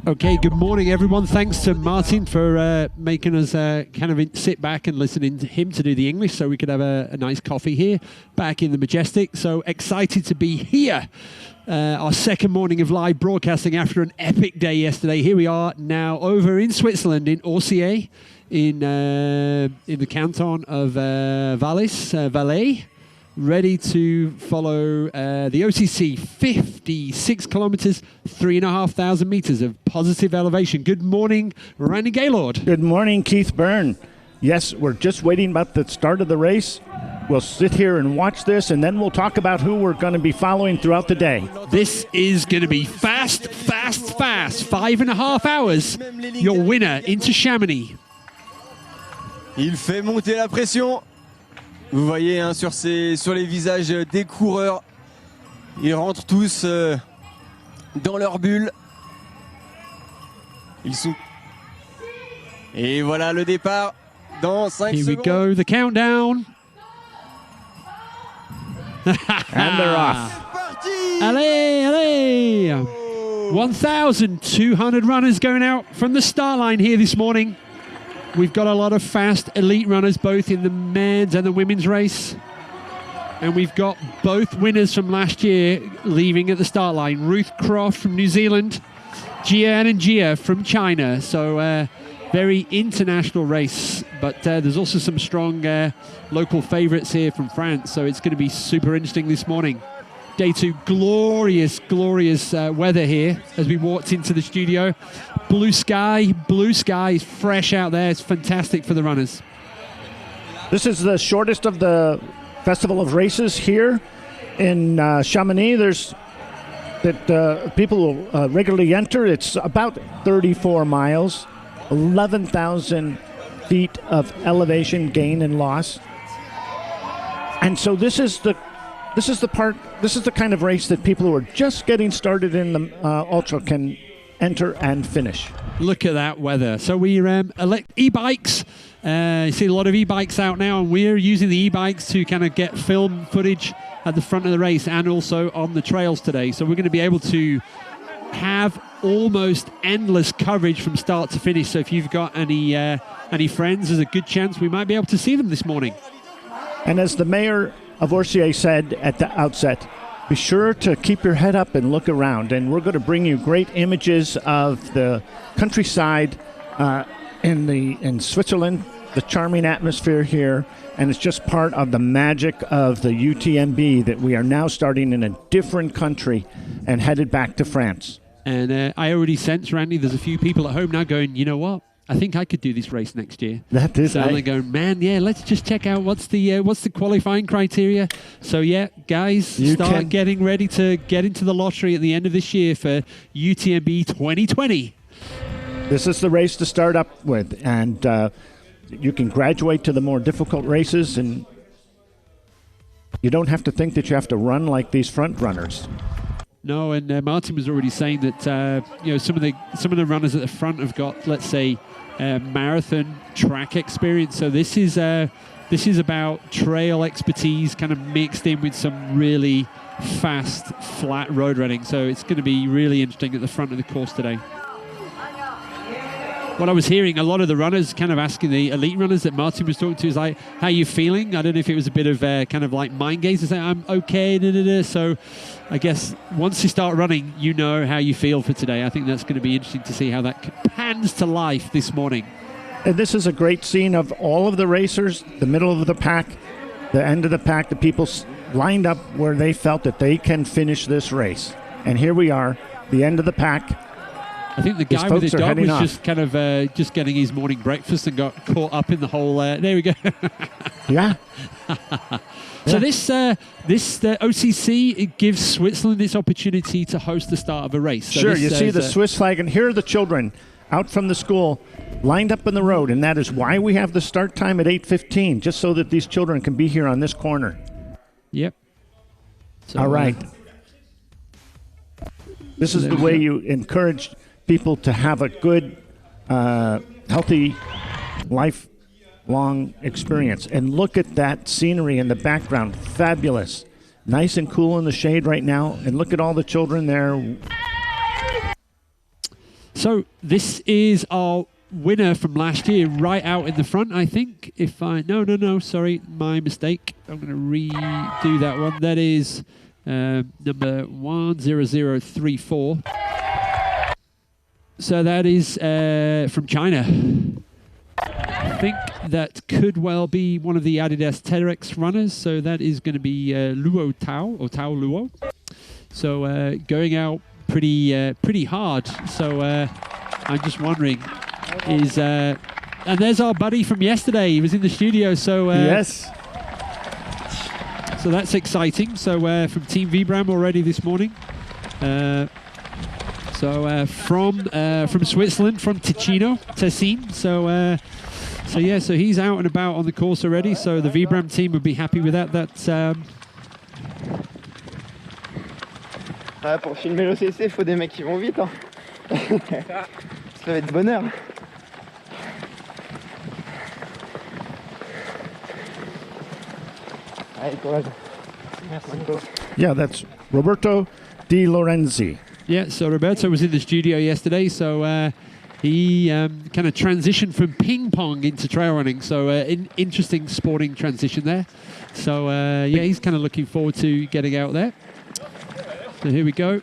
Okay, good morning, everyone. Thanks to Martin for making us kind of sit back and listening to him to do the English so we could have a nice coffee here back in the Majestic. So excited to be here. Our second morning of live broadcasting after an epic day yesterday. Here we are now over in Switzerland in Orsière in the canton of Valais. Ready to follow the OCC 56 kilometers, 3,500 meters of positive elevation. Good morning, Randy Gaylord. Good morning, Keith Byrne. Yes, we're just waiting about the start of the race. We'll sit here and watch this, and then we'll talk about who we're going to be following throughout the day. This is going to be fast. 5.5 hours. Your winner into Chamonix. Il fait monter la pression. Vous voyez hein, sur les visages des coureurs, ils rentrent tous dans leur bulle. Ils sont... Et voilà le départ dans 5 secondes. Here we go, the countdown. And they're off. Allez! 1,200 runners going out from the start line here this morning. We've got a lot of fast elite runners both in the men's and the women's race. And we've got both winners from last year leaving at the start line. Ruth Croft from New Zealand, Jian and Jia from China. So very international race. But there's also some strong local favorites here from France. So it's going to be super interesting this morning. Day 2, glorious weather here as we walked into the studio. Blue sky is fresh out there. It's fantastic for the runners. This is the shortest of the Festival of Races here in Chamonix. There's that people will regularly enter. It's about 34 miles, 11,000 feet of elevation gain and loss. And so this is the kind of race that people who are just getting started in the ultra can enter and finish. Look at that weather. So we elect e-bikes. You see a lot of e-bikes out now, and we're using the e-bikes to kind of get film footage at the front of the race and also on the trails today. So we're going to be able to have almost endless coverage from start to finish. So if you've got any friends, there's a good chance we might be able to see them this morning. And as the mayor of Orsière said at the outset, be sure to keep your head up and look around. And we're going to bring you great images of the countryside in Switzerland, the charming atmosphere here. And it's just part of the magic of the UTMB that we are now starting in a different country and headed back to France. And I already sense, Randy, there's a few people at home now going, you know what? I think I could do this race next year. That is so they're going, man, yeah, let's just check out what's the qualifying criteria. So yeah, guys, start getting ready to get into the lottery at the end of this year for UTMB 2020. This is the race to start up with, and you can graduate to the more difficult races, and you don't have to think that you have to run like these front runners. No, and Martin was already saying that some of the runners at the front have got, let's say, marathon track experience. So this is about trail expertise kind of mixed in with some really fast, flat road running. So it's going to be really interesting at the front of the course today. What I was hearing, a lot of the runners kind of asking the elite runners that Martin was talking to is like, how are you feeling? I don't know if it was a bit of kind of like mind gaze to say, I'm okay. So I guess once you start running, you know how you feel for today. I think that's going to be interesting to see how that pans to life this morning. And this is a great scene of all of the racers, the middle of the pack, the end of the pack, the people lined up where they felt that they can finish this race. And here we are, the end of the pack. I think the guy with the dog was just kind of just getting his morning breakfast and got caught up in the whole. There we go. Yeah. So this OCC, it gives Switzerland this opportunity to host the start of a race. So sure, you see the Swiss flag, and here are the children out from the school lined up in the road, and that is why we have the start time at 8:15, just so that these children can be here on this corner. Yep. So, all right. This is the way you encourage people to have a good, healthy, lifelong experience. And look at that scenery in the background. Fabulous. Nice and cool in the shade right now. And look at all the children there. So this is our winner from last year, right out in the front, I think. No, sorry, my mistake. I'm going to redo that one. That is number 10034. So that is from China. I think that could well be one of the Adidas TEDx runners. So that is going to be Luo Tao, or Tao Luo. So going out pretty hard. So I'm just wondering, and there's our buddy from yesterday. He was in the studio. So yes. So that's exciting. So from Team Vibram already this morning. From Switzerland, from Ticino, Tessin. So he's out and about on the course already. So the Vibram team would be happy with that. That's pour filmer l'OCC, il faut des mecs qui vont vite. Hein. Ça va être bonheur. Allez, courage. Merci. Yeah, that's Roberto Di Lorenzi. Yeah, so Roberto was in the studio yesterday, so he kind of transitioned from ping pong into trail running, so interesting sporting transition there. So yeah, he's kind of looking forward to getting out there. So here we go.